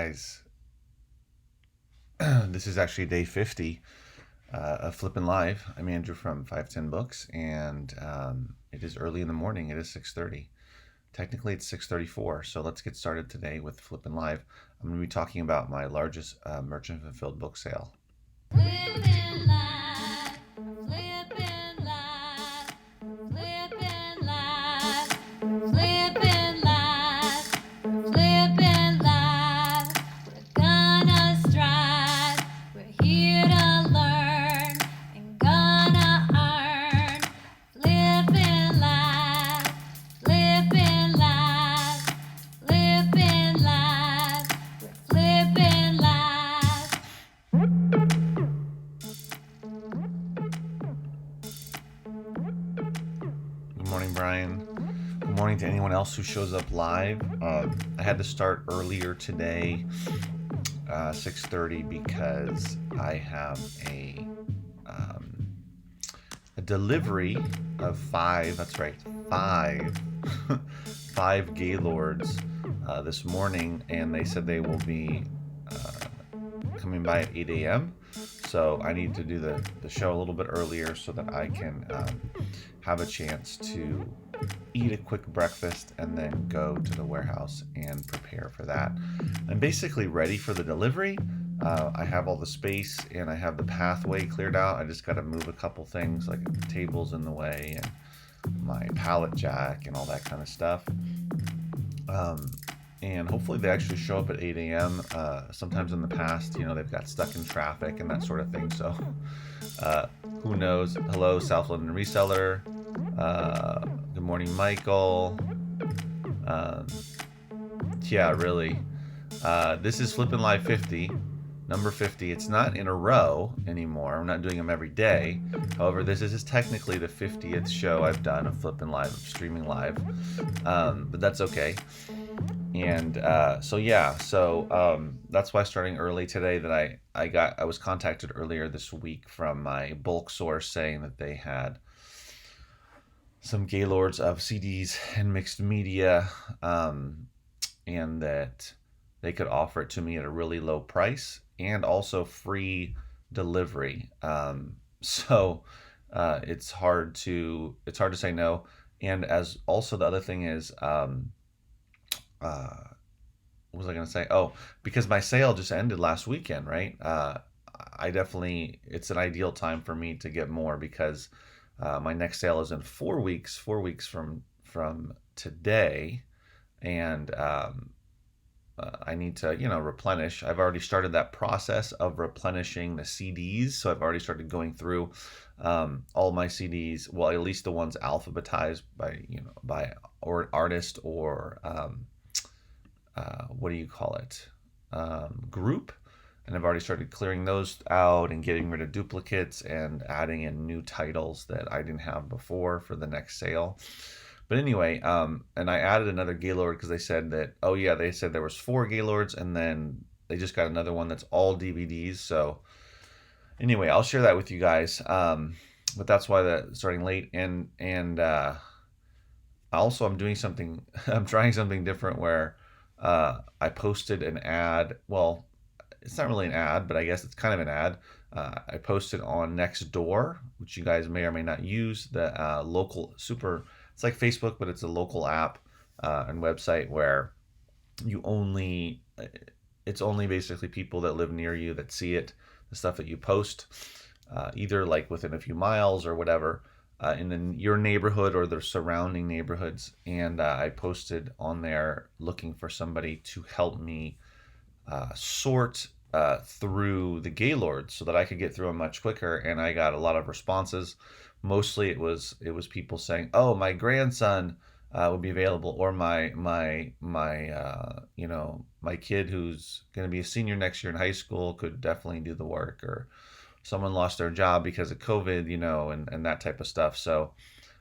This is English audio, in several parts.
guys, this is actually day 50 of Flippin Live. I'm Andrew from 510 Books, and it is early in the morning. It is 6:30. Technically, it's 6:34. So let's get started today with Flippin Live. I'm going to be talking about my largest merchant fulfilled book sale. Flippin' live, flippin' live, flippin' live, flippin' live, flippin' live. We're gonna strive, we're here to learn and gonna earn. Flippin' live, flippin' live, flippin' live, we're flippin' live. Good morning, Brian. Good morning to anyone else who shows up live. I had to start earlier today, 6:30, because I have um, a delivery of five. That's right, five, five Gaylords this morning, and they said they will be coming by at 8 a.m. So I need to do the show a little bit earlier so that I can have a chance to eat a quick breakfast and then go to the warehouse and prepare for that. I'm basically ready for the delivery. I have all the space and I have the pathway cleared out. I just got to move a couple things like the tables in the way and my pallet jack and all that kind of stuff. Um, and hopefully they actually show up at 8 a.m. Sometimes in the past, they've got stuck in traffic and that sort of thing. So uh, who knows? Hello, South London Reseller. Good morning, Michael. Um, yeah, really. This is Flippin' Live 50, number 50. It's not in a row anymore. I'm not doing them every day. However, this is technically the 50th show I've done of Flippin' Live, of streaming live. But that's okay. And so that's why starting early today that I was contacted earlier this week from my bulk source saying that they had some Gaylords of CDs and mixed media, and that they could offer it to me at a really low price and also free delivery. So it's hard to say no. And as also the other thing is, uh, what was I going to say? Oh, because my sale just ended last weekend, right? It's an ideal time for me to get more because my next sale is in 4 weeks, 4 weeks from today, and I need to, replenish. I've already started that process of replenishing the CDs, so I've already started going through all my CDs. Well, at least the ones alphabetized by or artist or what do you call it? Group. And I've already started clearing those out and getting rid of duplicates and adding in new titles that I didn't have before for the next sale. But anyway, and I added another Gaylord because they said that, oh yeah, they said there was four Gaylords and then they just got another one that's all DVDs. So anyway, I'll share that with you guys. But that's why that's starting late. And also I'm doing something, I'm trying something different where I posted an ad. Well, it's not really an ad, but I guess it's kind of an ad. I posted on Nextdoor, which you guys may or may not use. The local super, it's like Facebook, but it's a local app and website where you only, it's only basically people that live near you that see it, the stuff that you post, either like within a few miles or whatever. Your neighborhood or the surrounding neighborhoods, and I posted on there looking for somebody to help me sort through the Gaylords so that I could get through them much quicker. And I got a lot of responses. Mostly it was people saying, "Oh, my grandson would be available," or my kid who's going to be a senior next year in high school could definitely do the work, or someone lost their job because of COVID, and that type of stuff. So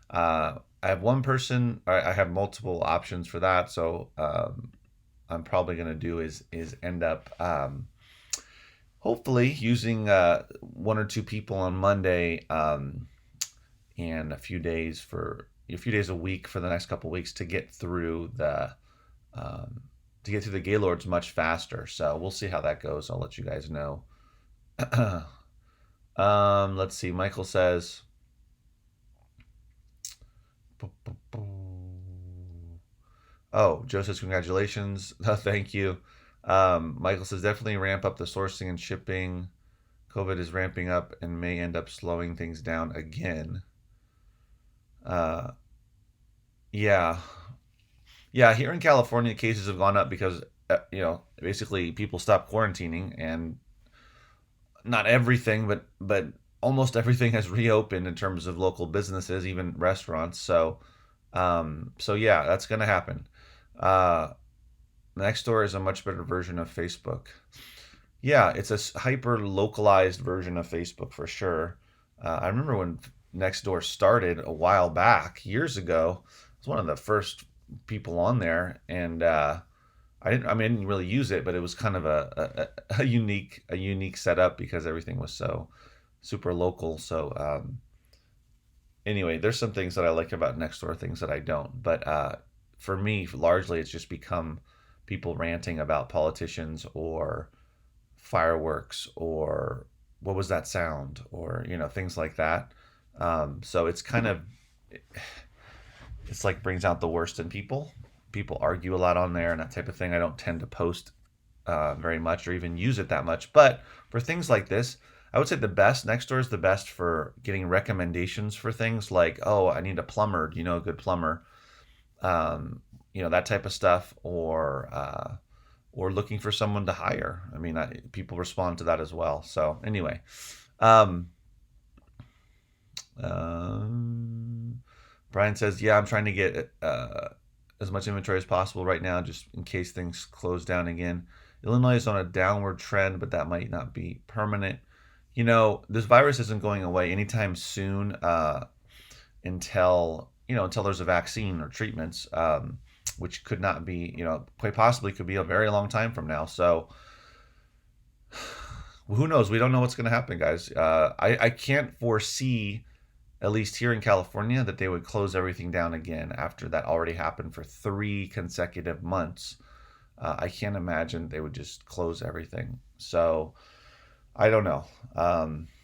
I have one person. I have multiple options for that. So I'm probably going to do is end up hopefully using one or two people on Monday, and a few days a week for the next couple of weeks to get through the to get to the Gaylords much faster. So we'll see how that goes. I'll let you guys know. Let's see. Michael says, "Oh, Joe says congratulations. Thank you." Michael says definitely ramp up the sourcing and shipping. COVID is ramping up and may end up slowing things down again. Uh, yeah, yeah. Here in California, cases have gone up because basically people stopped quarantining, and not everything, but almost everything has reopened in terms of local businesses, even restaurants. So yeah, that's gonna happen. Uh, Nextdoor is a much better version of Facebook. Yeah, it's a hyper localized version of Facebook for sure. I remember when Nextdoor started a while back, years ago. I was one of the first people on there, and I didn't really use it, but it was kind of a unique setup because everything was so super local. So anyway, there's some things that I like about Nextdoor, things that I don't. But for me, largely, it's just become people ranting about politicians or fireworks or what was that sound or things like that. So it's like brings out the worst in people. People argue a lot on there and that type of thing. I don't tend to post very much or even use it that much. But for things like this, I would say the best Nextdoor is the best for getting recommendations for things like, oh, I need a plumber. Do you know a good plumber? That type of stuff, or looking for someone to hire. I mean, people respond to that as well. So anyway, um, um, Brian says, yeah, I'm trying to get as much inventory as possible right now, just in case things close down again. Illinois is on a downward trend, but that might not be permanent. This virus isn't going away anytime soon until there's a vaccine or treatments, which could not be, quite possibly could be a very long time from now. So who knows? We don't know what's going to happen, guys. I can't foresee, at least here in California, that they would close everything down again after that already happened for 3 consecutive months. I can't imagine they would just close everything. So I don't know.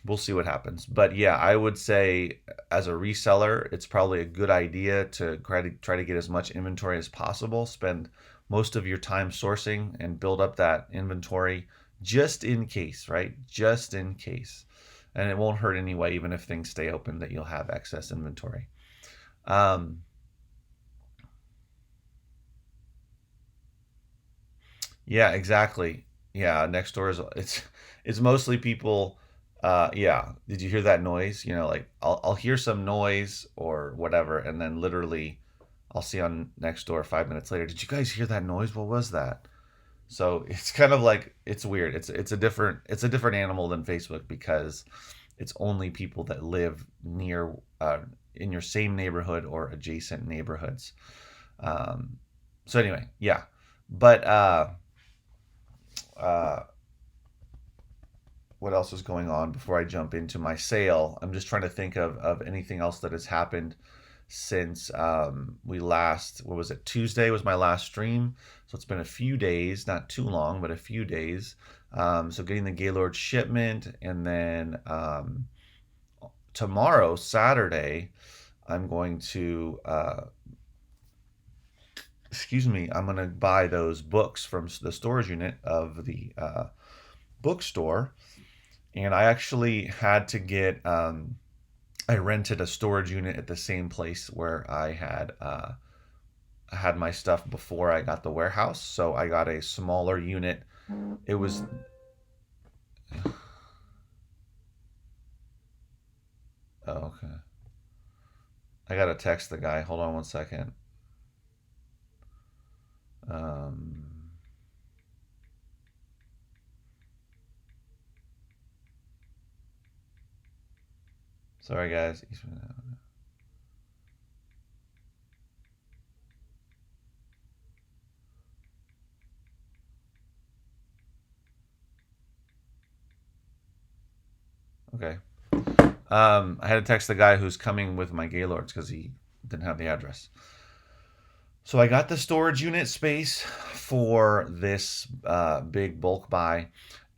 We'll see what happens. But yeah, I would say as a reseller, it's probably a good idea to try to get as much inventory as possible. Spend most of your time sourcing and build up that inventory just in case, right? Just in case. And it won't hurt anyway, even if things stay open, that you'll have excess inventory. Um, yeah, exactly. Yeah, next door is it's mostly people. Yeah, did you hear that noise? Like I'll hear some noise or whatever, and then literally I'll see on next door 5 minutes later. Did you guys hear that noise? What was that? So it's kind of like it's weird. It's a different animal than Facebook because it's only people that live near in your same neighborhood or adjacent neighborhoods. Um, so anyway, yeah. But uh, what else is going on before I jump into my sale? I'm just trying to think of anything else that has happened since we last, what was it? Tuesday was my last stream. So it's been a few days, not too long, but a few days. So getting the Gaylord shipment, and then tomorrow, Saturday, I'm going to, I'm going to buy those books from the storage unit of the bookstore. And I actually had to get, I rented a storage unit at the same place where I had my stuff before I got the warehouse. So I got a smaller unit. It was, oh, okay. I got to text the guy. Hold on one second. Um, Sorry, guys. Okay. I had to text the guy who's coming with my Gaylords because he didn't have the address. So I got the storage unit space for this big bulk buy,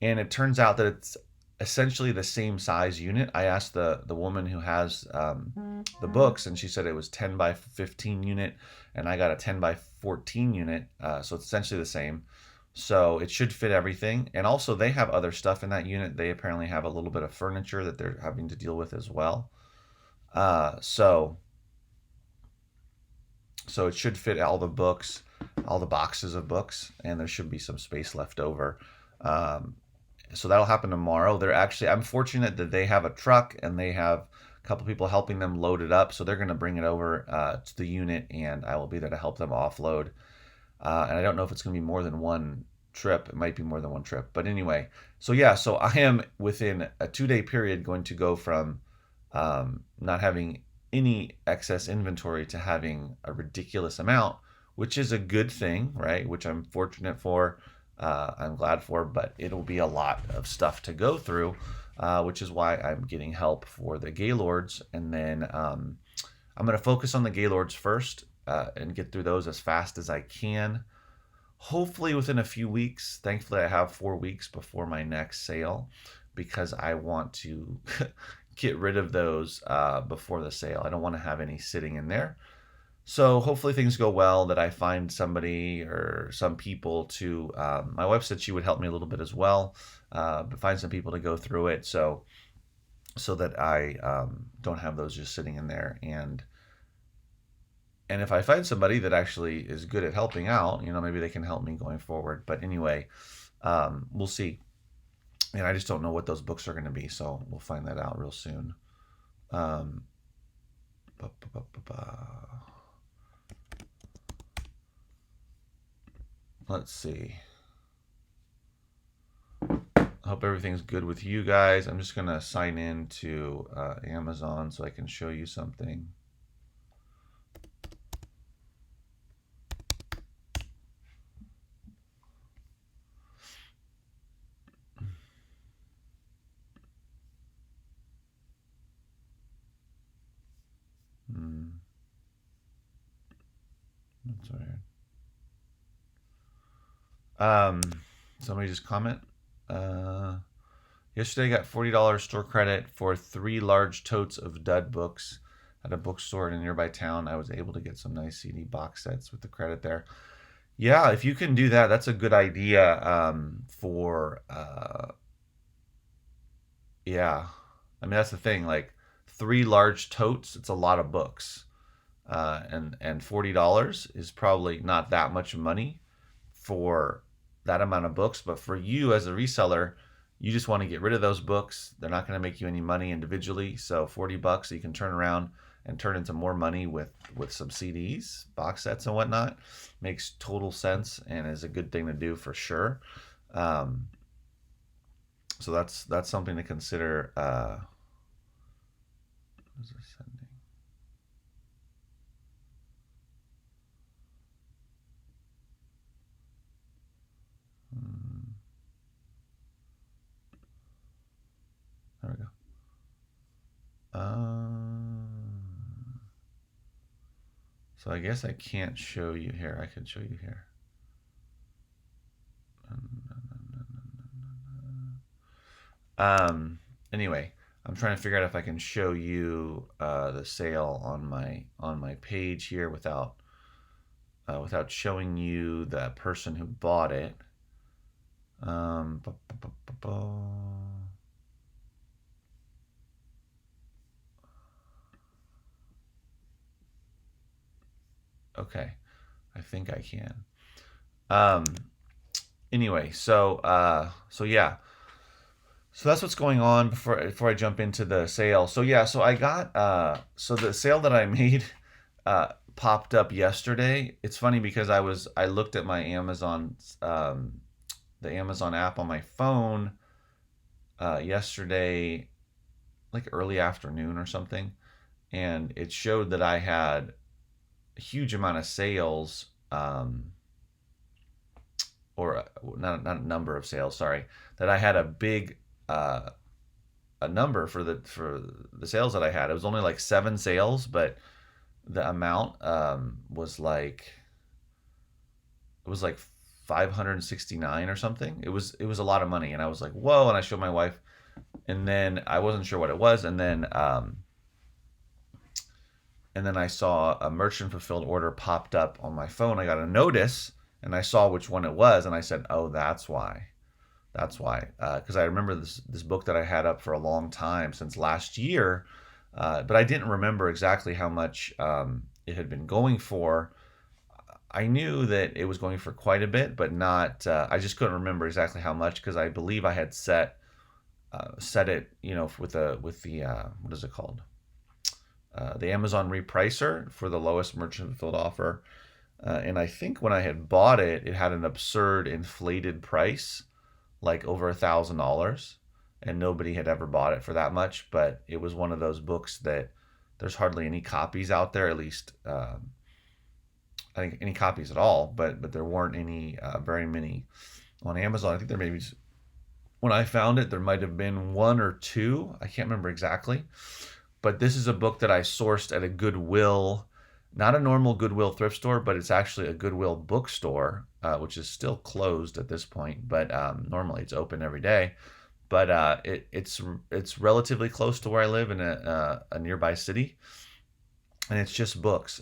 and it turns out that it's essentially the same size unit. I asked the woman who has the books, and she said it was 10 by 15 unit, and I got a 10 by 14 unit, so it's essentially the same. So it should fit everything. And also, they have other stuff in that unit. They apparently have a little bit of furniture that they're having to deal with as well. So it should fit all the books, all the boxes of books, and there should be some space left over. Um, so that'll happen tomorrow. I'm fortunate that they have a truck and they have a couple people helping them load it up. So they're going to bring it over to the unit, and I will be there to help them offload. And I don't know if it's going to be more than one trip. It might be more than one trip. But anyway, so I am within a 2-day period going to go from not having any excess inventory to having a ridiculous amount, which is a good thing, right? Which I'm fortunate for. I'm glad for, but it'll be a lot of stuff to go through, which is why I'm getting help for the Gaylords. And then I'm going to focus on the Gaylords first and get through those as fast as I can. Hopefully within a few weeks. Thankfully, I have 4 weeks before my next sale because I want to get rid of those before the sale. I don't want to have any sitting in there. So hopefully things go well, that I find somebody or some people to, my wife said she would help me a little bit as well, but find some people to go through it so that I don't have those just sitting in there. And if I find somebody that actually is good at helping out, maybe they can help me going forward. But anyway, we'll see. And I just don't know what those books are going to be, so we'll find that out real soon. Um, ba, ba, ba, ba, ba. Let's see. I hope everything's good with you guys. I'm just going to sign in to Amazon so I can show you something. That's weird. Somebody just comment. Yesterday I got $40 store credit for 3 large totes of dud books at a bookstore in a nearby town. I was able to get some nice CD box sets with the credit there. Yeah, if you can do that, that's a good idea yeah. I mean, that's the thing. Like 3 large totes, it's a lot of books. And $40 is probably not that much money for that amount of books, but for you as a reseller, you just want to get rid of those books. They're not going to make you any money individually, so $40 you can turn around and turn into more money with some CDs, box sets, and whatnot. Makes total sense and is a good thing to do for sure. So that's something to consider. What is this sending? There we go. So I guess I can't show you here. I can show you here. Anyway, I'm trying to figure out if I can show you the sale on my page here without showing you the person who bought it. Okay, I think I can. Anyway, so yeah. So that's what's going on before I jump into the sale. So yeah, so I got so the sale that I made popped up yesterday. It's funny because I looked at my Amazon the Amazon app on my phone yesterday, like early afternoon or something, and it showed that I had a huge amount of sales, or not a number of sales, sorry, that I had a big a number for the sales that I had. It was only like 7 sales, but the amount was like was like 569 or something. It was a lot of money, and I was like, whoa! And I showed my wife, and then I wasn't sure what it was, and then I saw a merchant fulfilled order popped up on my phone. I got a notice, and I saw which one it was, and I said, oh, that's why. That's why, because I remember this book that I had up for a long time, since last year, but I didn't remember exactly how much it had been going for. I knew that it was going for quite a bit, but not. I just couldn't remember exactly how much, because I believe I had set it, with the what is it called? The Amazon repricer for the lowest merchant fulfilled offer. And I think when I had bought it, it had an absurd inflated price, like over $1,000, and nobody had ever bought it for that much. But it was one of those books that there's hardly any copies out there, at least I think any copies at all. But there weren't any very many on Amazon. I think there maybe, when I found it, there might have been one or two. I can't remember exactly. But this is a book that I sourced at a Goodwill, not a normal Goodwill thrift store, but it's actually a Goodwill bookstore, which is still closed at this point. But normally it's open every day. But it's relatively close to where I live, in a nearby city, and it's just books.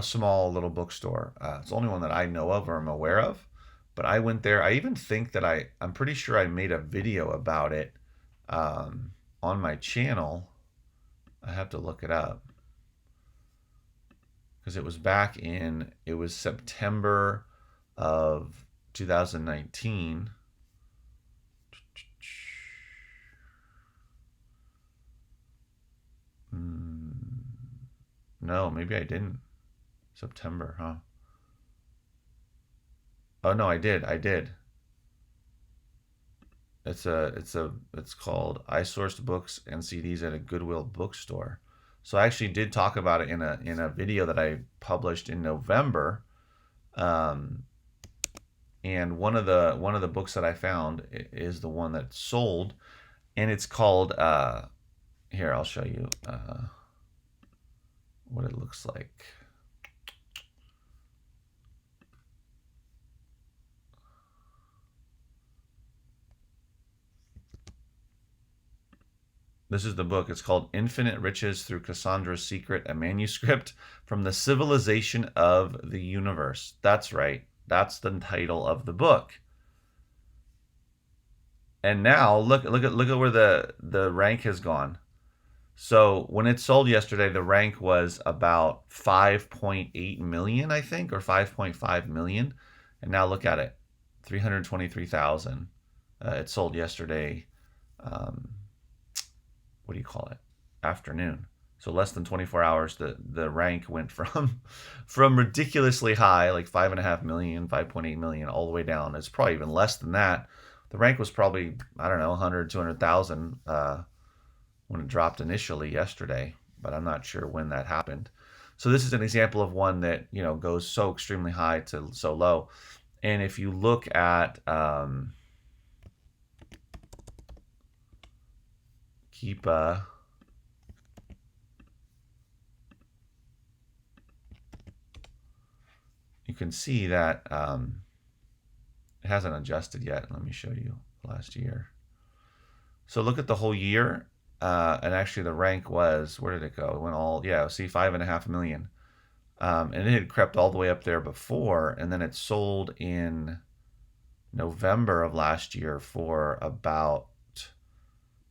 Small little bookstore. It's the only one that I know of or am aware of. But I went there. I even think that I'm pretty sure I made a video about it. On my channel. I have to look it up, because it was September of 2019. No, maybe I didn't. September, huh? Oh no, I did. It's called I Sourced Books and CDs at a Goodwill Bookstore. So I actually did talk about it in a video that I published in November. Um, and one of the books that I found is the one that sold, and it's called here, I'll show you what it looks like. This is the book. It's called Infinite Riches Through Cassandra's Secret, a manuscript from the civilization of the universe. That's right. That's the title of the book. And now look at where the rank has gone. So when it sold yesterday, the rank was about 5.8 million, I think, or 5.5 million. And now look at it, 323,000. It sold yesterday. What do you call it? Afternoon. So less than 24 hours, the rank went from ridiculously high, like 5.5 million, 5.8 million, all the way down. It's probably even less than that. The rank was probably, I don't know, 100, 200,000 when it dropped initially yesterday, but I'm not sure when that happened. So this is an example of one that, goes so extremely high to so low. And if you look at Keepa, you can see that it hasn't adjusted yet. Let me show you last year. So look at the whole year, and actually the rank was, where did it go? It went see, 5.5 million. And it had crept all the way up there before, and then it sold in November of last year for about,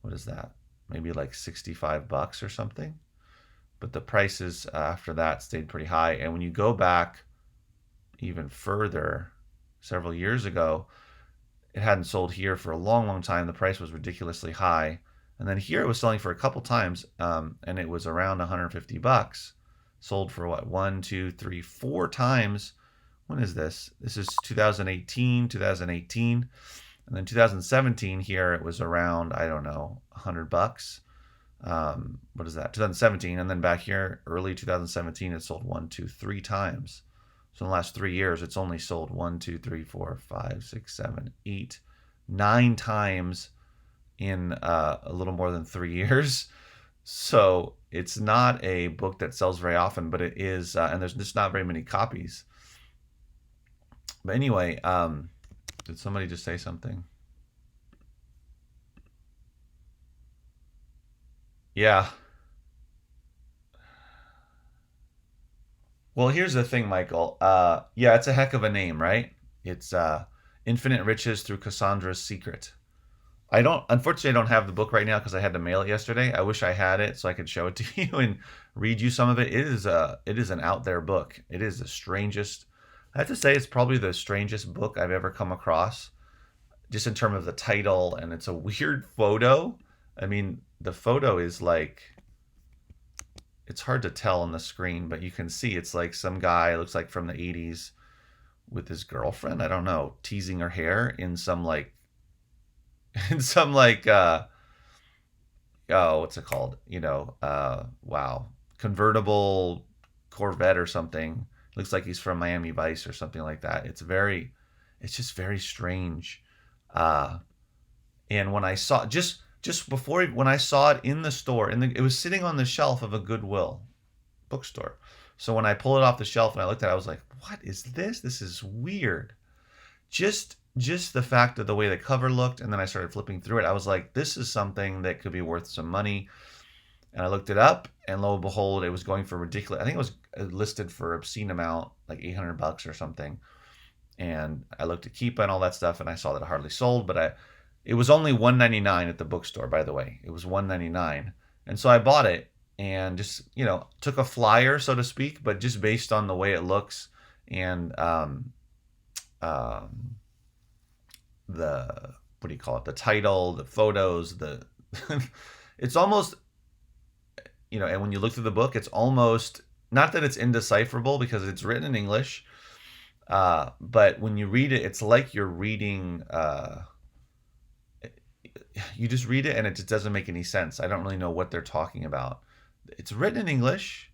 what is that? Maybe like $65 or something. But the prices after that stayed pretty high. And when you go back even further, several years ago, it hadn't sold here for a long, long time. The price was ridiculously high. And then here it was selling for a couple times, and it was around $150. Sold for what? 1, 2, 3, 4 times. When is this? This is 2018. And then 2017 here, it was around, I don't know, $100. What is that? 2017. And then back here, early 2017, it sold 1, 2, 3 times. So in the last 3 years, it's only sold 1, 2, 3, 4, 5, 6, 7, 8, 9 times in a little more than 3 years. So it's not a book that sells very often, but it is, and there's just not very many copies. But anyway, did somebody just say something? Yeah. Well, here's the thing, Michael. Yeah, it's a heck of a name, right? It's Infinite Riches Through Cassandra's Secret. Unfortunately, I don't have the book right now because I had to mail it yesterday. I wish I had it so I could show it to you and read you some of it. It is an out there book. It is the strangest. I have to say, it's probably the strangest book I've ever come across, just in terms of the title, and it's a weird photo. I mean, the photo is like it's hard to tell on the screen, but you can see it's like some guy, looks like from the 80s, with his girlfriend, I don't know, teasing her hair in some like in some like oh, what's it called? Wow, convertible Corvette or something. Looks like he's from Miami Vice or something like that. It's just very strange. Uh, and when I saw just before when I saw it in the store, it was sitting on the shelf of a Goodwill bookstore. So when I pulled it off the shelf and I looked at it, I was like, "What is this? This is weird." Just the fact of the way the cover looked, and then I started flipping through it. I was like, "This is something that could be worth some money." And I looked it up, and lo and behold, it was going for ridiculous. I think it was listed for obscene amount, like $800 or something. And I looked at Keepa and all that stuff, and I saw that it hardly sold. It was only $1.99 at the bookstore. By the way, it was $1.99, and so I bought it and just took a flyer, so to speak, but just based on the way it looks and um, the what do you call it? The title, the photos, the it's almost and when you look through the book, it's almost not that it's indecipherable because it's written in English, but when you read it, it's like you're reading. You just read it and it just doesn't make any sense. I don't really know what they're talking about. It's written in English.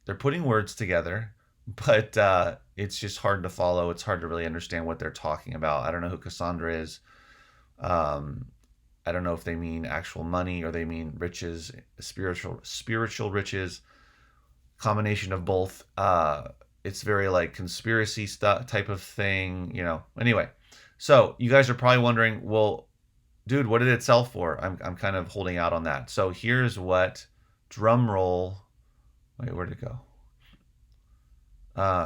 They're putting words together, but it's just hard to follow. It's hard to really understand what they're talking about. I don't know who Cassandra is. Um, I don't know if they mean actual money or they mean riches, spiritual riches, combination of both. It's very like conspiracy stuff type of thing. Anyway, so you guys are probably wondering, well, dude, what did it sell for? I'm kind of holding out on that. So here's what, drum roll. Wait, where'd it go?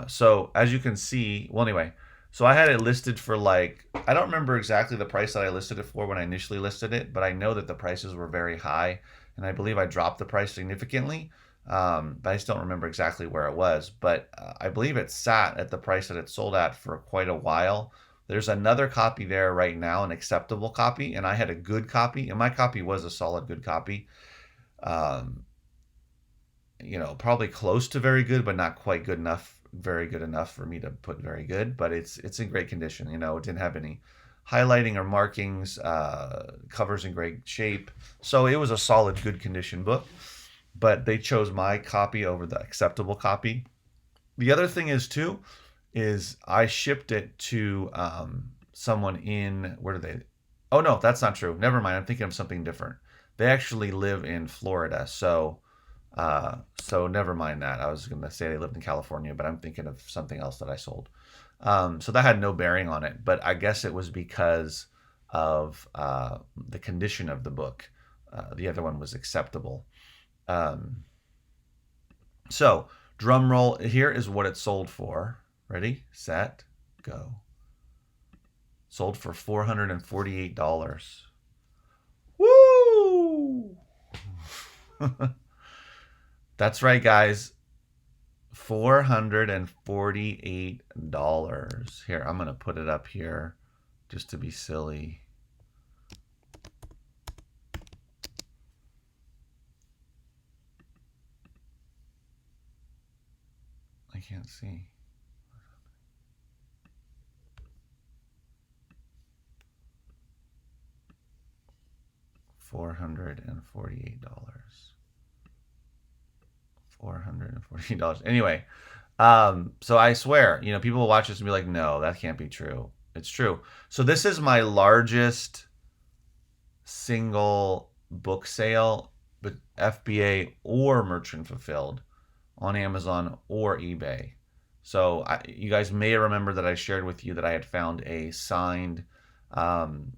So as you can see, well, anyway, so I had it listed for like, I don't remember exactly the price that I listed it for when I initially listed it, but I know that the prices were very high, and I believe I dropped the price significantly. But I just don't remember exactly where it was. But I believe it sat at the price that it sold at for quite a while. There's another copy there right now, an acceptable copy, and I had a good copy, and my copy was a solid good copy. Um, Probably close to very good, but not quite good enough, very good enough for me to put very good. But it's in great condition. It didn't have any highlighting or markings. Covers in great shape, so it was a solid, good condition book. But they chose my copy over the acceptable copy. The other thing is I shipped it to someone in where do they? Oh no, that's not true. Never mind. I'm thinking of something different. They actually live in Florida, so never mind that. I was going to say they lived in California, but I'm thinking of something else that I sold. So that had no bearing on it, but I guess it was because of the condition of the book. The other one was acceptable. Um, so drum roll. Here is what it sold for. Ready, set, go. Sold for $448. Woo! That's right, guys. $448. Here, I'm going to put it up here just to be silly. I can't see. $448. $448. Anyway, so I swear, people will watch this and be like, no, that can't be true. It's true. So this is my largest single book sale, but FBA or merchant fulfilled on Amazon or eBay. So you guys may remember that I shared with you that I had found a signed um,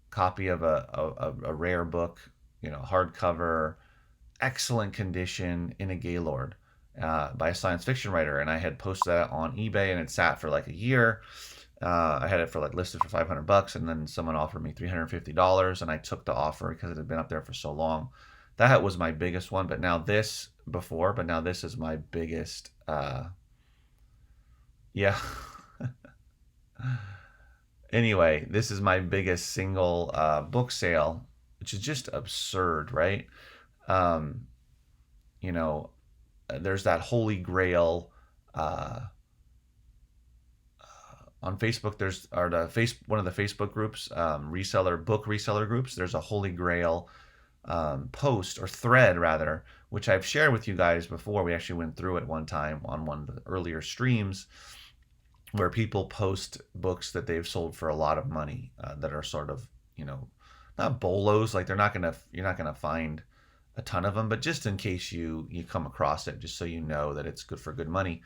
copy of a rare book, hardcover, excellent condition in a Gaylord by a science fiction writer, and I had posted that on eBay, and it sat for like a year. I had it for like listed for $500, and then someone offered me $350, and I took the offer because it had been up there for so long. That was my biggest one, but now this is my biggest. Yeah. Anyway, this is my biggest single book sale, which is just absurd, right? Um, you know, there's that holy grail uh, on Facebook. There's or the face one of the Facebook groups, reseller groups. There's a holy grail post or thread rather, which I've shared with you guys before. We actually went through it one time on one of the earlier streams, where people post books that they've sold for a lot of money that are sort of, not bolos, like you're not gonna find a ton of them, but just in case you come across it, just so you know that it's good for good money.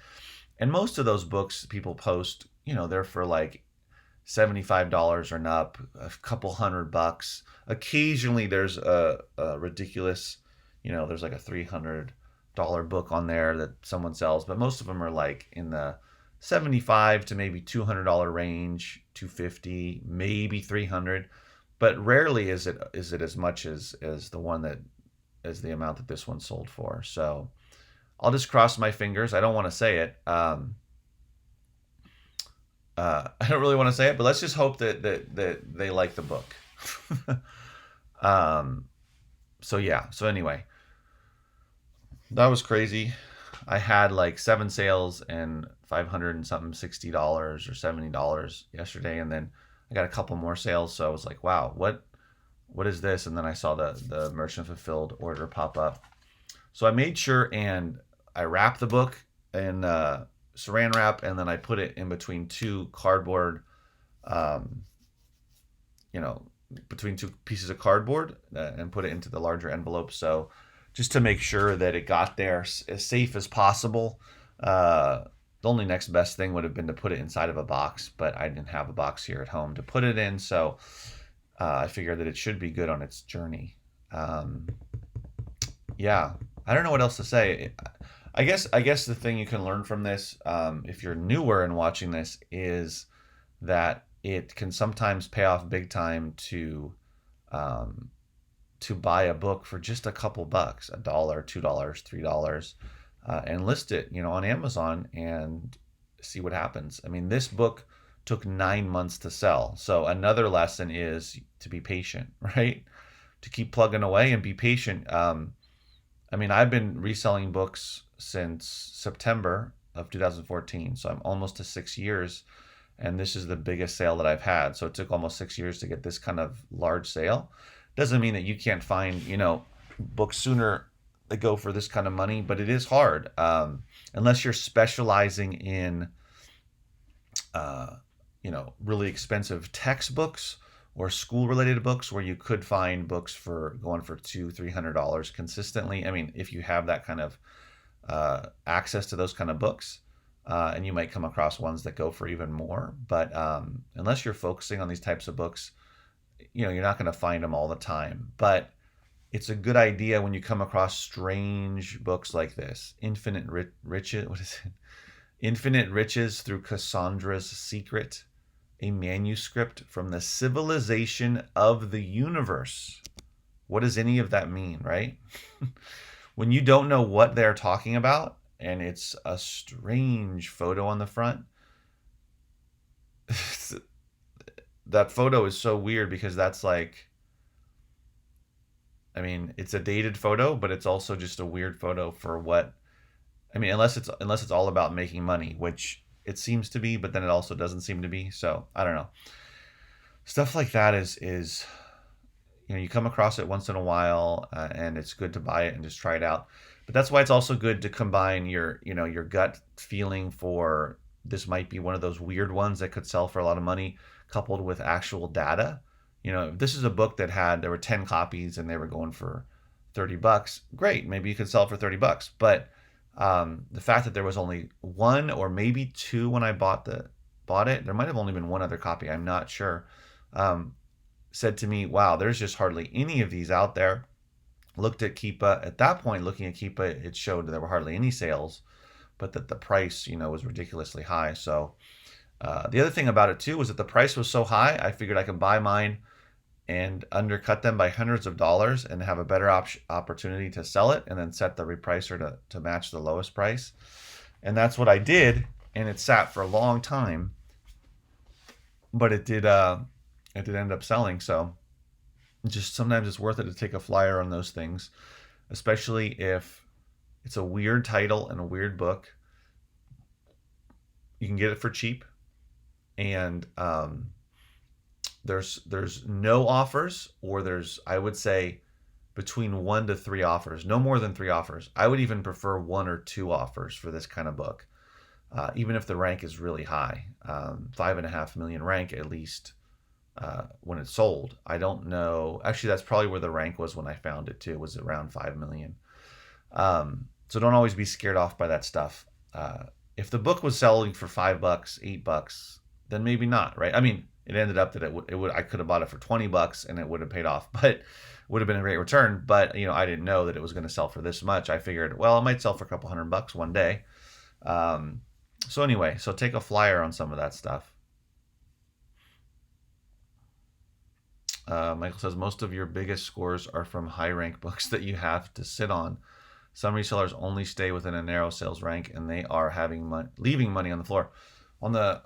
And most of those books people post, they're for like $75 or up, a couple $100. Occasionally there's a ridiculous, there's like a $300 book on there that someone sells, but most of them are like in the 75 to maybe $200 range, 250, maybe 300, but rarely is it as much as the one that as the amount that this one sold for. So I'll just cross my fingers. I don't want to say it. I don't really want to say it, but let's just hope that they like the book. um, so yeah. So anyway, that was crazy. I had like 7 sales and 500 and something $60 or $70 yesterday, and then I got a couple more sales. So I was like, wow, what is this? And then I saw the merchant fulfilled order pop up. So I made sure and I wrapped the book in saran wrap, and then I put it in between two cardboard, um, you know, between two pieces of cardboard, and put it into the larger envelope. So just to make sure that it got there as safe as possible. The only next best thing would have been to put it inside of a box, but I didn't have a box here at home to put it in. So I figured that it should be good on its journey. Um, yeah, I don't know what else to say. I guess the thing you can learn from this, if you're newer and watching this, is that it can sometimes pay off big time um, to buy a book for just a couple bucks, $1, $2, $3, and list it, on Amazon and see what happens. I mean, this book took 9 months to sell. So another lesson is to be patient, right? To keep plugging away and be patient. I mean, I've been reselling books since September of 2014, so I'm almost to 6 years, and this is the biggest sale that I've had. So it took almost 6 years to get this kind of large sale. Doesn't mean that you can't find, books sooner that go for this kind of money, but it is hard, unless you're specializing in, uh, really expensive textbooks or school related books, where you could find books for going for $200-300 consistently. I mean, if you have that kind of access to those kind of books, and you might come across ones that go for even more. But unless you're focusing on these types of books, you're not going to find them all the time. But it's a good idea when you come across strange books like this. Riches. What is it? Infinite Riches Through Cassandra's Secret, a manuscript from the civilization of the universe. What does any of that mean, right? When you don't know what they're talking about, and it's a strange photo on the front, that photo is so weird, because that's like, I mean, it's a dated photo, but it's also just a weird photo for what, I mean, unless it's all about making money, which it seems to be, but then it also doesn't seem to be. So I don't know. Stuff like that is you come across it once in a while, and it's good to buy it and just try it out. But that's why it's also good to combine your gut feeling for this might be one of those weird ones that could sell for a lot of money, coupled with actual data. If this is a book there were 10 copies and they were going for $30, great. Maybe you could sell it for $30. But The fact that there was only one or maybe two when I bought it, there might have only been one other copy, I'm not sure, um, said to me, wow, there's just hardly any of these out there. Looked at Keepa. At that point, looking at Keepa, it showed there were hardly any sales, but that the price, was ridiculously high. So the other thing about it too was that the price was so high, I figured I could buy mine and undercut them by hundreds of dollars and have a better opportunity to sell it and then set the repricer to match the lowest price. And that's what I did. And it sat for a long time, but it did end up selling. So just sometimes it's worth it to take a flyer on those things, especially if it's a weird title and a weird book. You can get it for cheap, and there's no offers, or there's, I would say, between 1 to 3 offers, no more than 3 offers. I would even prefer 1 or 2 offers for this kind of book, even if the rank is really high. 5.5 million rank at least when it's sold. I don't know. Actually, that's probably where the rank was when I found it too. It was around 5 million. So don't always be scared off by that stuff. If the book was selling for $5, $8, then maybe not, right? I mean, it ended up that I could have bought it for $20 and it would have paid off, but would have been a great return. But I didn't know that it was going to sell for this much. I figured, well, it might sell for a couple $100 one day. So anyway, so take a flyer on some of that stuff. Michael says most of your biggest scores are from high rank books that you have to sit on. Some resellers only stay within a narrow sales rank, and they are leaving money on the floor, on the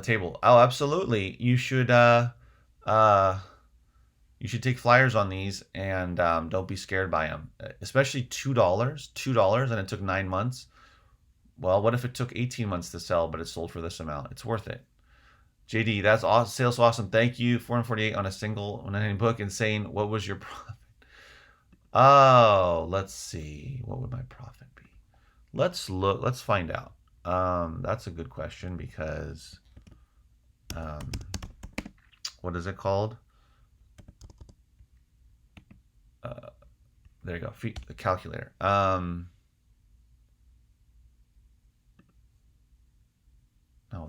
table. Oh, absolutely. You should take flyers on these, and don't be scared by them. Especially $2, and it took 9 months. Well, what if it took 18 months to sell, but it sold for this amount? It's worth it. JD, that's awesome. Sales awesome. Thank you. 448 on a single book. Insane. What was your profit? Oh, let's see. What would my profit be? Let's look. Let's find out. That's a good question because, what is it called? There you go. The calculator. No,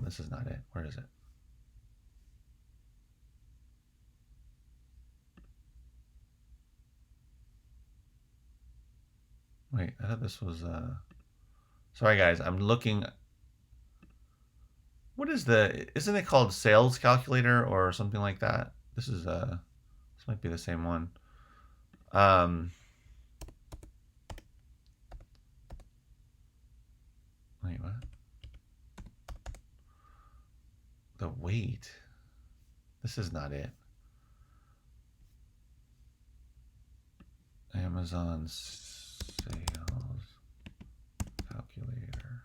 this is not it. Where is it? Wait, I thought this was, sorry guys, I'm looking. What is isn't it called sales calculator or something like that? This might be the same one. Wait, what? The weight. This is not it. Amazon sales calculator.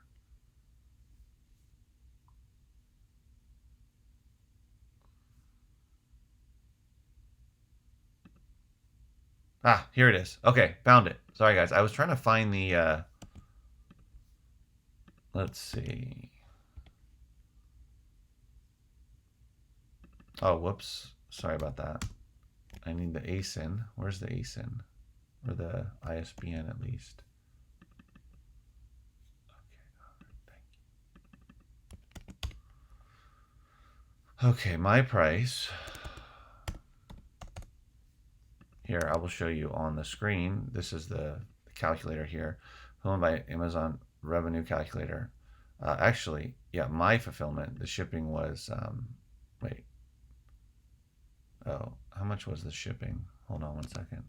Ah, here it is. Okay, found it. Sorry guys, I was trying to find the let's see. Oh, whoops. Sorry about that. I need the ASIN. Where's the ASIN? Or the ISBN at least. Okay, my price. Here, I will show you on the screen. This is the calculator here. Fulfilled by Amazon Revenue Calculator. Actually, yeah, my fulfillment, the shipping was, wait. Oh, how much was the shipping? Hold on one second.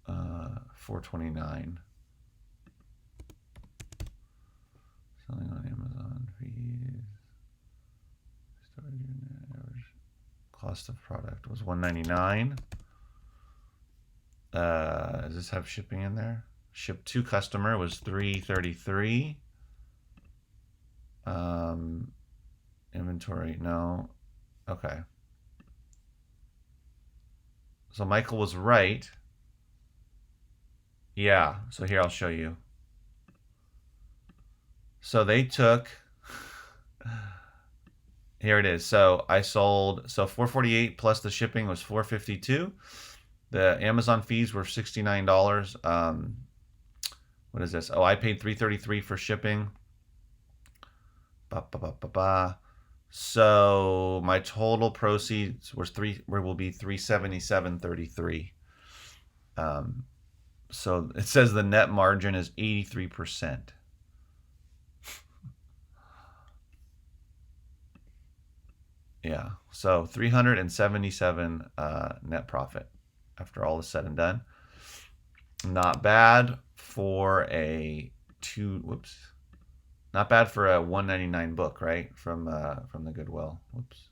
$429. Selling on Amazon fees. Average cost of product was $199. Does this have shipping in there? Ship to customer was $333. Inventory, no. Okay. So Michael was right. Yeah, so here I'll show you. So they took, here it is. So I sold, so 448 plus the shipping was 452. The Amazon fees were $69. What is this? Oh, I paid $333 for shipping. Ba, ba, ba, ba, ba. So my total proceeds will be 377.33. So it says the net margin is 83%. Yeah, so 377 net profit after all is said and done. Not bad for a not bad for a 199 book, right? From the Goodwill. Whoops.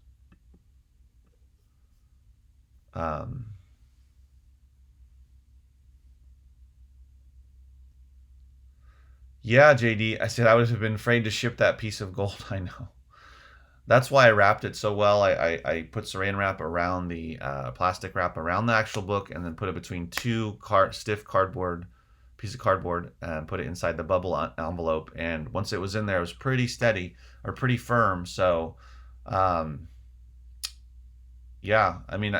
Yeah, JD. I said I would have been afraid to ship that piece of gold. I know. That's why I wrapped it so well. I put saran wrap around the plastic wrap around the actual book, and then put it between two stiff cardboard piece of cardboard and put it inside the bubble envelope. And once it was in there, it was pretty steady or pretty firm. So, yeah. I mean,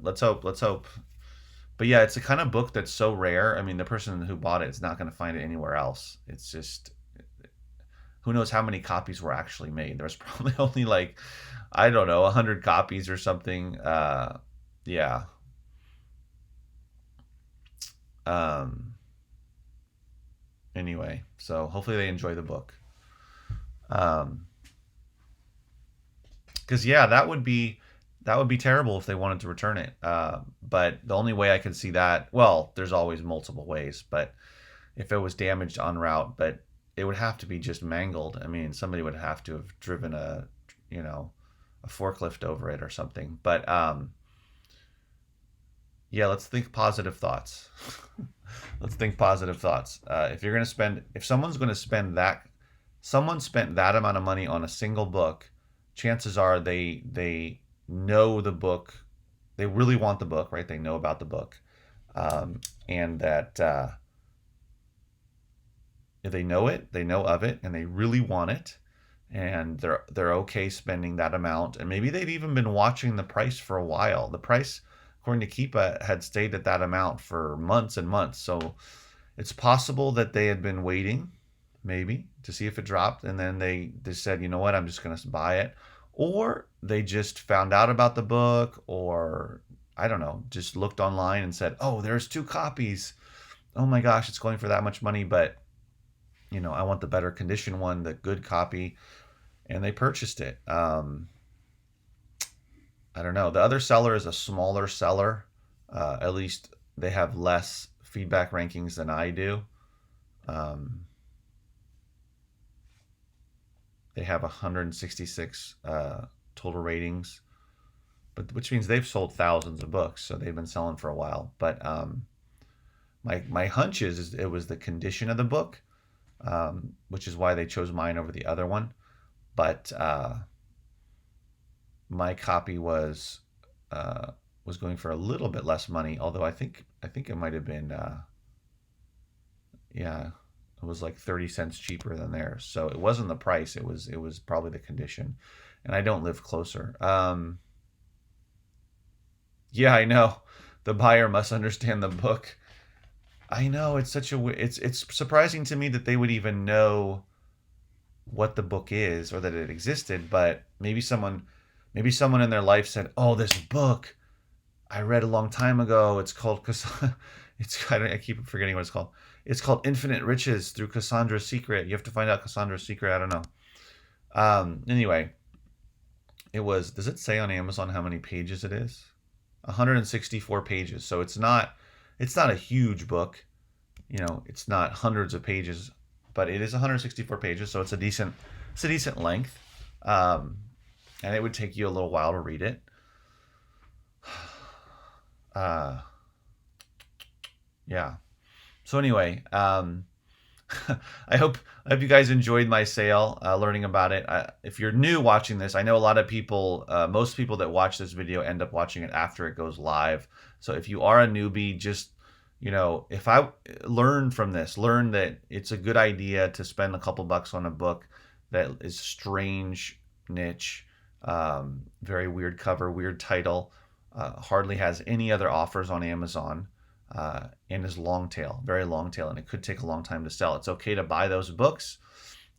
let's hope. Let's hope. But yeah, it's a kind of book that's so rare. I mean, the person who bought it is not going to find it anywhere else. It's just who knows how many copies were actually made. There's probably only like, I don't know, 100 copies or something. Yeah. Um, anyway, so hopefully they enjoy the book. Because yeah, that would be terrible if they wanted to return it. But the only way I could see that, well, there's always multiple ways, but if it was damaged en route, but it would have to be just mangled. I mean, somebody would have to have driven you know, a forklift over it or something. But yeah, let's think positive thoughts. Let's think positive thoughts. If someone spent that amount of money on a single book, chances are they know the book, they really want the book, right? They know about the book, and that they know it, they know of it, and they really want it, and they're okay spending that amount. And maybe they've even been watching the price for a while. The price, according to Keepa, had stayed at that amount for months and months. So it's possible that they had been waiting, maybe, to see if it dropped, and then they said, you know what, I'm just going to buy it. Or they just found out about the book, or I don't know, just looked online and said, oh, there's 2 copies. Oh my gosh, it's going for that much money, but I want the better condition one, the good copy, and they purchased it. I don't know. The other seller is a smaller seller. At least they have less feedback rankings than I do. They have 166 total ratings, which means they've sold thousands of books, so they've been selling for a while. But my hunch is it was the condition of the book, which is why they chose mine over the other one. But my copy was going for a little bit less money, although I think it might have been yeah, it was like 30 cents cheaper than theirs. So it wasn't the price, it was probably the condition. And I don't live closer. Yeah, I know. The buyer must understand the book. I know, it's surprising to me that they would even know what the book is or that it existed, but maybe someone in their life said, "Oh, this book I read a long time ago. It's called I keep forgetting what it's called. It's called Infinite Riches through Cassandra's Secret. You have to find out Cassandra's Secret. I don't know. Anyway, does it say on Amazon how many pages it is? 164 pages. So it's not a huge book. It's not hundreds of pages, but it is 164 pages, so it's a decent length. And it would take you a little while to read it. Yeah. So anyway, I hope you guys enjoyed my sale, learning about it. If you're new watching this, I know a lot of people, most people that watch this video end up watching it after it goes live. So if you are a newbie, just, if I learn from this, learn that it's a good idea to spend a couple bucks on a book that is strange, niche, very weird cover, weird title. hardly has any other offers on Amazon, and is long tail, very long tail, and it could take a long time to sell. It's okay to buy those books.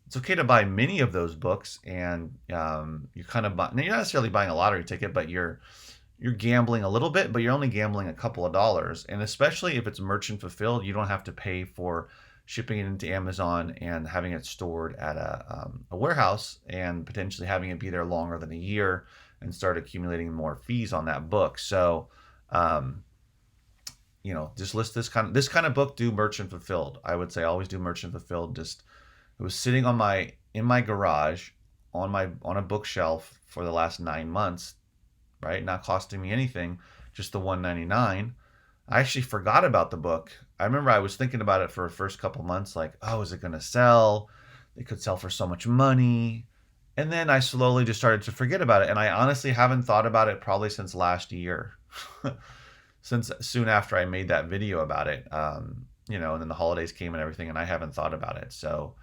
It's okay to buy many of those books, and you're kind of now you're not necessarily buying a lottery ticket, but you're gambling a little bit, but you're only gambling a couple of dollars. And especially if it's merchant fulfilled, you don't have to pay for shipping it into Amazon and having it stored at a warehouse and potentially having it be there longer than a year and start accumulating more fees on that book. So, um, just list this kind of book. Do merchant fulfilled. I would say always do merchant fulfilled. Just it was sitting in my garage on a bookshelf for the last 9 months, right? Not costing me anything, just the $1.99. I actually forgot about the book. I remember I was thinking about it for the first couple months, like, oh, is it going to sell? It could sell for so much money. And then I slowly just started to forget about it. And I honestly haven't thought about it probably since last year, since soon after I made that video about it. And then the holidays came and everything, and I haven't thought about it. So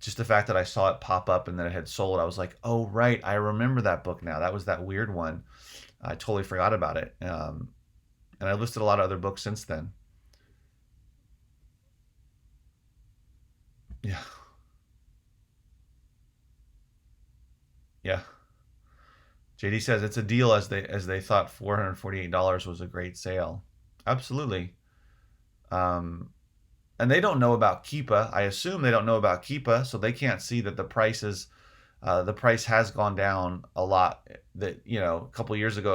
just the fact that I saw it pop up and that it had sold, I was like, oh, right, I remember that book now. That was that weird one. I totally forgot about it. And I listed a lot of other books since then. Yeah. Yeah. JD says it's a deal as they thought $448 was a great sale. Absolutely. Um, and they don't know about Keepa. I assume they don't know about Keepa, so they can't see that the price has gone down a lot. That a couple of years ago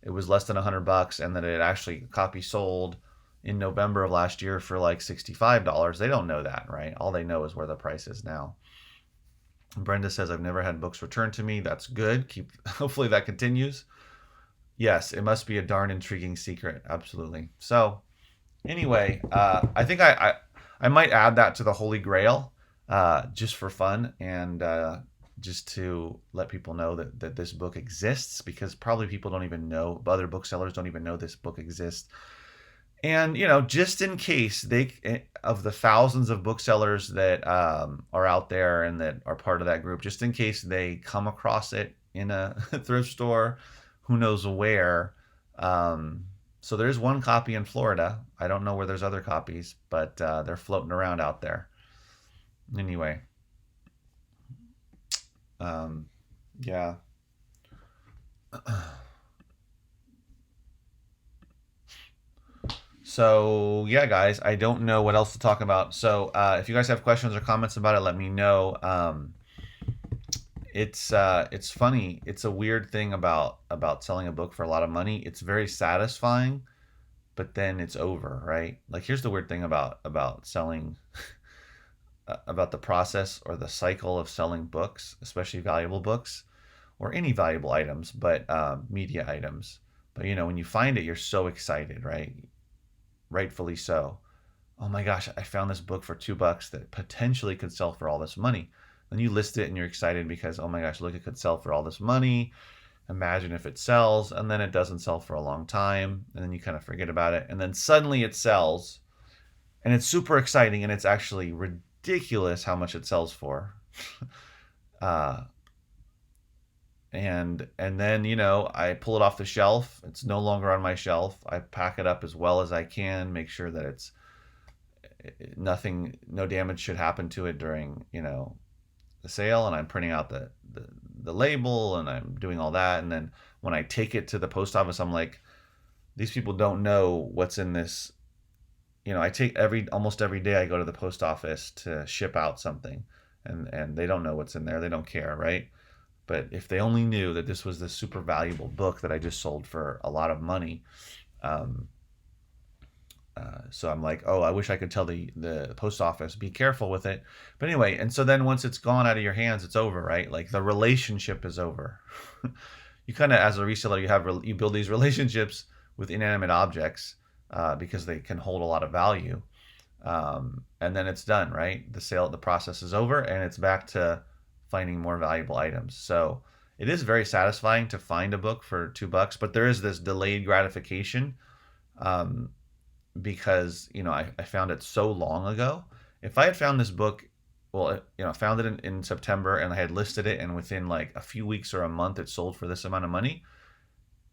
it was less than $100, and that it actually copy sold in November of last year for like $65. They don't know that, right? All they know is where the price is now. Brenda says, I've never had books returned to me. That's good. Hopefully that continues. Yes, it must be a darn intriguing secret. Absolutely. So anyway, I think I might add that to the Holy Grail, just for fun, and just to let people know that this book exists, because probably people don't even know, other booksellers don't even know this book exists. And just in case of the thousands of booksellers that are out there and that are part of that group, just in case they come across it in a thrift store, who knows where. So there's one copy in Florida. I don't know where there's other copies, but they're floating around out there. Anyway, yeah. So yeah, guys, I don't know what else to talk about. So if you guys have questions or comments about it, let me know. It's funny. It's a weird thing about selling a book for a lot of money. It's very satisfying, but then it's over, right? Like, here's the weird thing about selling, about the process or the cycle of selling books, especially valuable books or any valuable items, but media items. But when you find it, you're so excited, right? Rightfully so. Oh my gosh, I found this book for $2 that potentially could sell for all this money. Then you list it and you're excited because, oh my gosh, look, it could sell for all this money. Imagine if it sells, and then it doesn't sell for a long time, and then you kind of forget about it, and then suddenly it sells, and it's super exciting, and it's actually ridiculous how much it sells for. uh, and then I pull it off the shelf. It's no longer on my shelf. I pack it up as well as I can, make sure that it's no damage should happen to it during the sale, and I'm printing out the label, and I'm doing all that. And then when I take it to the post office, I'm like, these people don't know what's in this. I take almost every day I go to the post office to ship out something, and they don't know what's in there. They don't care, right? But if they only knew that this was this super valuable book that I just sold for a lot of money. So I'm like, oh, I wish I could tell the post office, be careful with it. But anyway, and so then once it's gone out of your hands, it's over, right? Like, the relationship is over. You kind of, as a reseller, you build these relationships with inanimate objects, because they can hold a lot of value. And then it's done, right? The process is over, and it's back to finding more valuable items. So it is very satisfying to find a book for $2, but there is this delayed gratification, because I found it so long ago. If I had found this book, well, I found it in September, and I had listed it, and within like a few weeks or a month it sold for this amount of money,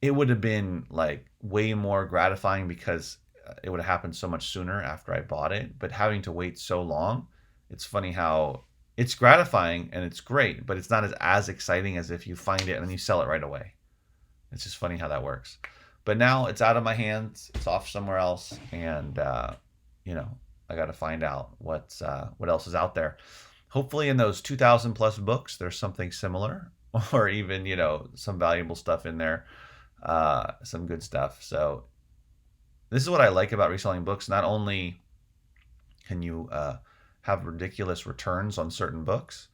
it would have been like way more gratifying because it would have happened so much sooner after I bought it. But having to wait so long, it's funny how it's gratifying and it's great, but it's not as exciting as if you find it and then you sell it right away. It's just funny how that works. But now it's out of my hands. It's off somewhere else, and you know, I got to find out what else is out there. Hopefully, in those 2,000 plus books, there's something similar, or even some valuable stuff in there, some good stuff. So this is what I like about reselling books. Not only can you have ridiculous returns on certain books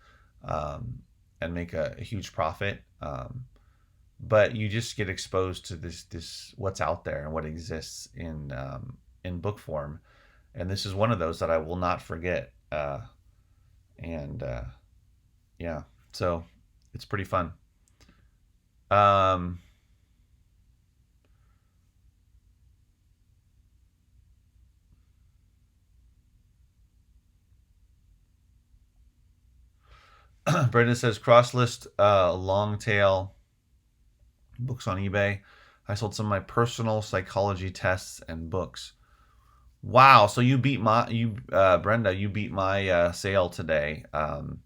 and make a huge profit. But you just get exposed to this what's out there and what exists in book form, and this is one of those that I will not forget. And yeah, so it's pretty fun. Um, Brenda says cross list long tail books on eBay. I sold some of my personal psychology tests and books. Wow, so you beat Brenda, you beat my sale today on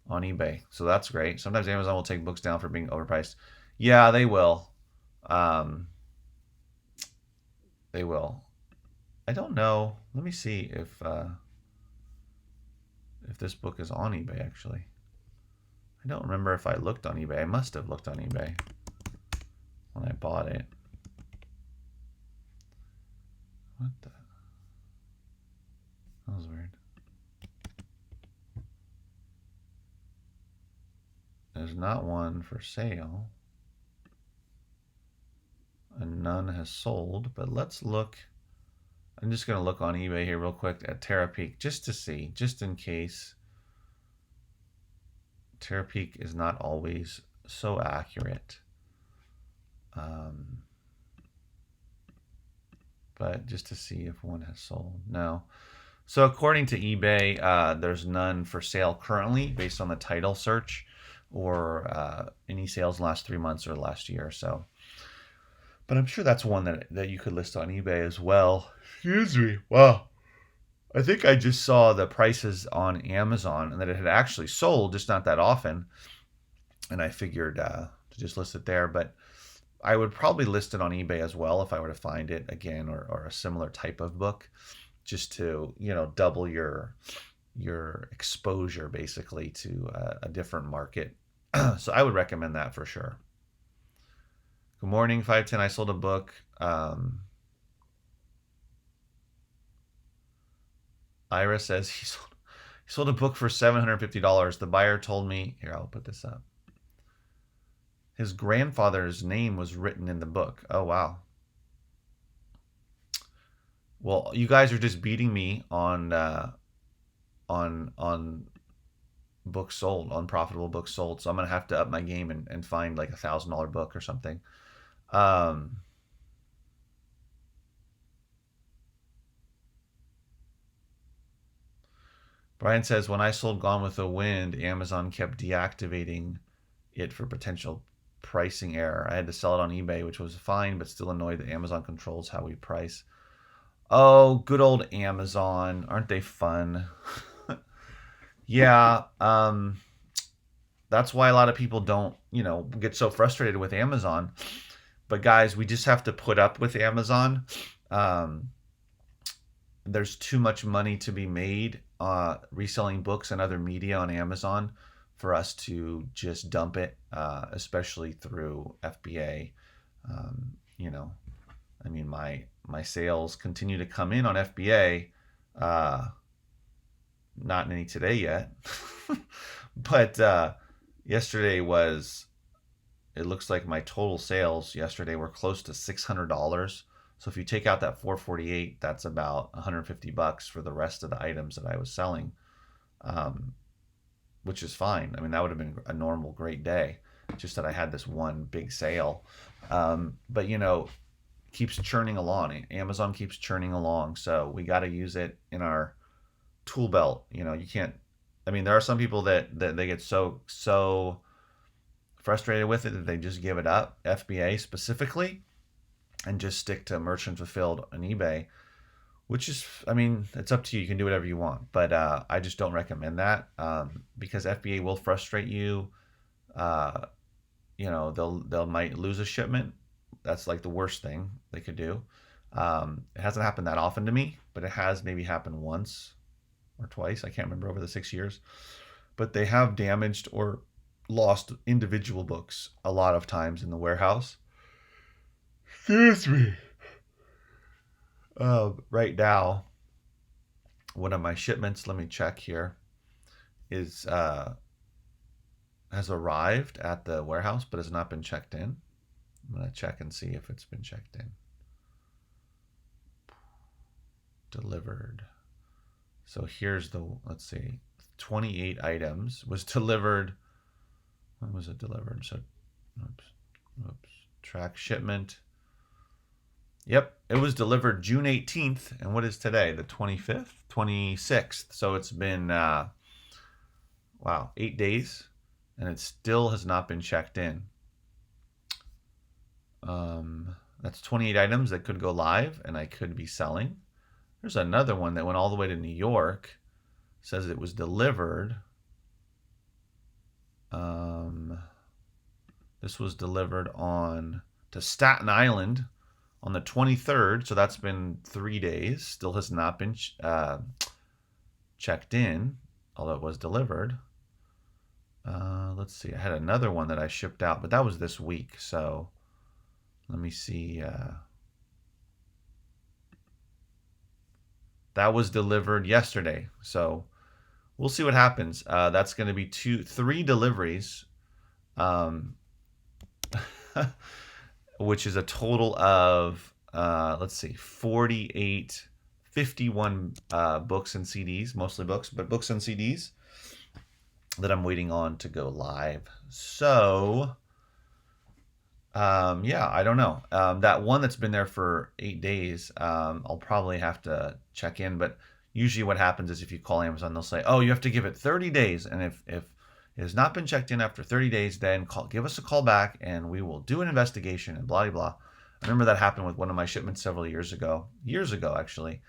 eBay. So that's great. Sometimes Amazon will take books down for being overpriced. Yeah, they will. Um, they will. I don't know. Let me see if this book is on eBay actually. I don't remember if I looked on eBay. I must have looked on eBay when I bought it. What the? That was weird. There's not one for sale. And none has sold. But let's look. I'm just going to look on eBay here real quick at Terapeak just to see, just in case. Terapeak is not always so accurate. But just to see if one has sold. No. So according to eBay, there's none for sale currently based on the title search or any sales in the last 3 months or last year. So, but I'm sure that's one that you could list on eBay as well. Excuse me. Wow. I think I just saw the prices on Amazon and that it had actually sold, just not that often. And I figured to just list it there. But I would probably list it on eBay as well if I were to find it again, or a similar type of book, just to double your exposure basically to a different market. So I would recommend that for sure. Good morning, 510. I sold a book. Ira says he sold a book for $750. The buyer told me, here, I'll put this up. His grandfather's name was written in the book. Oh, wow. Well, you guys are just beating me on books sold, on profitable books sold. So I'm gonna have to up my game and find like $1,000 book or something. Brian says, when I sold Gone with the Wind, Amazon kept deactivating it for potential pricing error. I had to sell it on eBay, which was fine, but still annoyed that Amazon controls how we price. Oh, good old Amazon. Aren't they fun? Yeah. That's why a lot of people don't, get so frustrated with Amazon. But guys, we just have to put up with Amazon. There's too much money to be made reselling books and other media on Amazon for us to just dump it, especially through FBA. I mean, my sales continue to come in on FBA. Not any today yet, but yesterday was. It looks like my total sales yesterday were close to $600. So if you take out that 448, that's about $150 for the rest of the items that I was selling, which is fine. I mean, that would have been a normal great day, just that I had this one big sale. But keeps churning along. Amazon keeps churning along, so we got to use it in our tool belt. You can't. I mean, there are some people that they get so frustrated with it, that they just give it up, FBA specifically, and just stick to merchant fulfilled on eBay, which is, I mean, it's up to you. You can do whatever you want, but I just don't recommend that because FBA will frustrate you. You know, they'll might lose a shipment. That's like the worst thing they could do. It hasn't happened that often to me, but it has maybe happened once or twice. I can't remember over the 6 years, but they have damaged or lost individual books a lot of times in the warehouse. Excuse me. Right now, one of my shipments, let me check here, is has arrived at the warehouse but has not been checked in. I'm going to check and see if it's been checked in. Delivered. So here's the, let's see, 28 items was delivered. When was it delivered? So, oops, track shipment. Yep, it was delivered June 18th. And what is today? The 25th? 26th. So it's been, wow, 8 days. And it still has not been checked in. That's 28 items that could go live and I could be selling. There's another one that went all the way to New York. Says it was delivered. This was delivered to Staten Island on the 23rd. So that's been 3 days. Still has not been checked in, although it was delivered. Let's see. I had another one that I shipped out, but that was this week. So let me see. That was delivered yesterday. So we'll see what happens. That's going to be 3 deliveries, which is a total of, let's see, 51 books and CDs, mostly books, but books and CDs that I'm waiting on to go live. So, yeah, I don't know. That one that's been there for 8 days, I'll probably have to check in. But usually what happens is if you call Amazon, they'll say, oh, you have to give it 30 days. And if it has not been checked in after 30 days, then give us a call back and we will do an investigation and blah, blah, blah. I remember that happened with one of my shipments several years ago actually.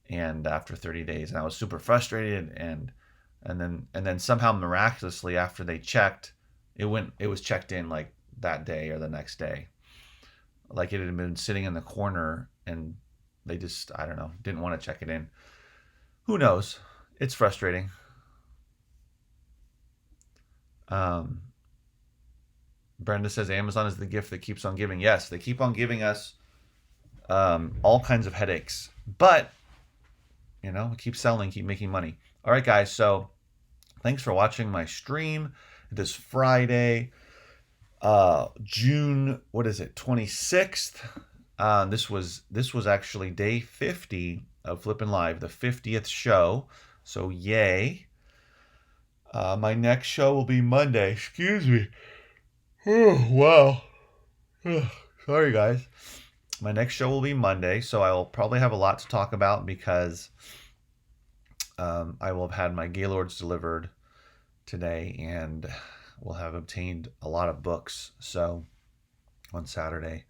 And after 30 days, and I was super frustrated. And then somehow miraculously after they checked, it was checked in like that day or the next day. Like it had been sitting in the corner and they just, I don't know, didn't want to check it in. Who knows? It's frustrating. Brenda says Amazon is the gift that keeps on giving. Yes, they keep on giving us all kinds of headaches, but you know, keep selling, keep making money. All right, guys. So thanks for watching my stream this Friday, June, what is it? 26th. This was actually day 50 of Flippin' Live, the 50th show. So yay. My next show will be Monday. Excuse me. Oh, wow. Sorry, guys. My next show will be Monday, so I will probably have a lot to talk about because I will have had my Gaylords delivered today and will have obtained a lot of books so on Saturday.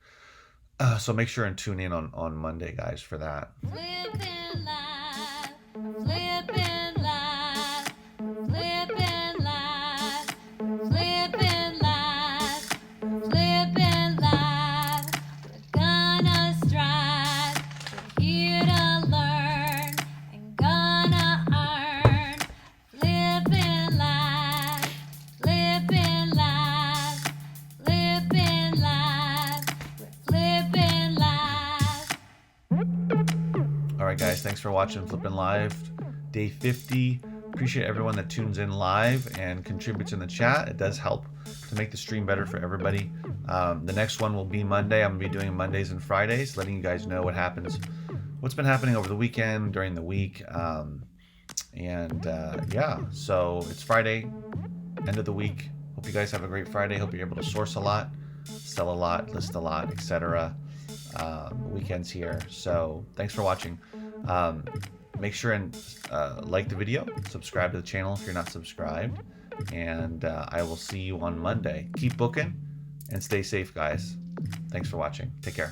So make sure and tune in on Monday, guys, for that. Flippin' live, flippin' live, flippin' live, flippin' live, flippin' live. We're gonna strive, we're here to learn and gonna earn. Flippin' live, flippin' live, flippin' live, we're flippin' live. All right, guys, thanks for watching Flippin' Live, day 50. Appreciate everyone that tunes in live and contributes in the chat. It does help to make the stream better for everybody. The next one will be Monday. I'm going to be doing Mondays and Fridays, letting you guys know what's been happening over the weekend, during the week. Yeah, so it's Friday, end of the week. Hope you guys have a great Friday. Hope you're able to source a lot, sell a lot, list a lot, etc. The weekend's here. So thanks for watching. Make sure and like the video, subscribe to the channel if you're not subscribed, And I will see you on Monday. Keep booking and stay safe, guys. Thanks for watching. Take care.